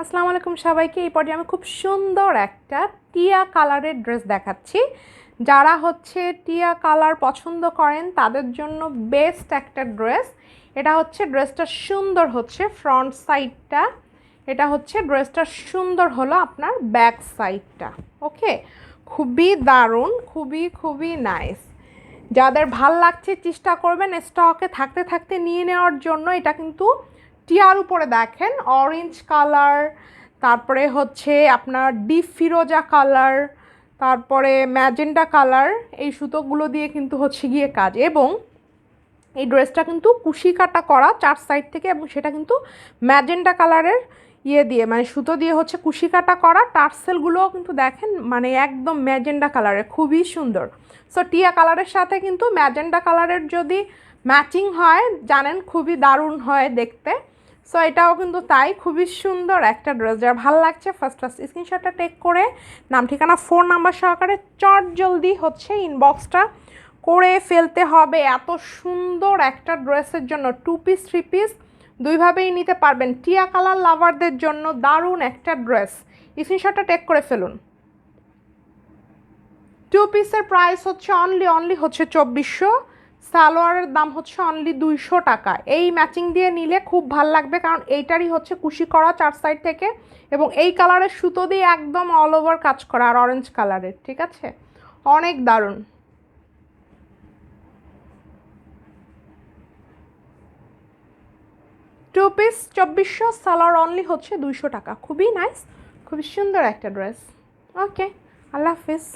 আসসালামু আলাইকুম সবাইকে। এই পর্যায়ে আমি খুব সুন্দর একটা টিয়া কালারের ড্রেস দেখাচ্ছি। যারা হচ্ছে টিয়া কালার পছন্দ করেন তাদের জন্য বেস্ট একটা ড্রেস। এটা হচ্ছে ড্রেসটা সুন্দর হচ্ছে ফ্রন্ট সাইডটা, এটা হচ্ছে ড্রেসটা সুন্দর হলো আপনার ব্যাক সাইডটা। ওকে, খুবই দারুণ, খুবই নাইস। যাদের ভাল লাগছে চেষ্টা করবেন স্টকে থাকতে থাকতে নিয়ে নেওয়ার জন্য। এটা কিন্তু টিয়ার উপরে দেখেন অরেঞ্জ কালার, তারপরে হচ্ছে আপনার ডিপ ফিরোজা কালার, তারপরে ম্যাজেন্ডা কালার, এই সুতোগুলো দিয়ে কিন্তু হচ্ছে গিয়ে কাজ। এবং এই ড্রেসটা কিন্তু কুশি কাটা করা চার সাইড থেকে, এবং সেটা কিন্তু ম্যাজেন্ডা কালারের দিয়ে মানে সুতো দিয়ে হচ্ছে কুশি কাটা করা। টার্সেলগুলোও কিন্তু দেখেন মানে একদম ম্যাজেন্ডা কালারের, খুবই সুন্দর। সো টিয়া কালারের সাথে কিন্তু ম্যাজেন্ডা কালারের যদি ম্যাচিং হয় জানেন খুবই দারুণ হয় দেখতে। সো এটাও কিন্তু তাই, খুবই সুন্দর একটা ড্রেস। যার ভালো লাগছে ফার্স্ট স্ক্রিনশটটা টেক করে নাম ঠিকানা ফোন নাম্বার সহকারে চট জলদি হচ্ছে ইনবক্সটা করে ফেলতে হবে। এত সুন্দর একটা ড্রেসের জন্য 2 পিস 3 পিস দুইভাবেই নিতে পারবেন। টিয়া কালার লাভারদের জন্য দারুণ একটা ড্রেস। স্ক্রিনশটটা টেক করে ফেলুন। 2 পিসের প্রাইস হচ্ছে অনলি হচ্ছে 2400, সালোয়ারের দাম হচ্ছে অনলি 200 টাকা। এই ম্যাচিং দিয়ে নিলে খুব ভাল লাগবে, কারণ এইটারই হচ্ছে কুশি করা চার সাইড থেকে, এবং এই কালারের সুতো দিয়ে একদম অল ওভার কাজ করা, আর অরেঞ্জ কালারের, ঠিক আছে, অনেক দারুণ। 2 পিস 2400, সালোয়ার অনলি হচ্ছে 200 টাকা। খুবই নাইস, খুবই সুন্দর একটা ড্রেস। ওকে, আল্লাহ হাফিজ।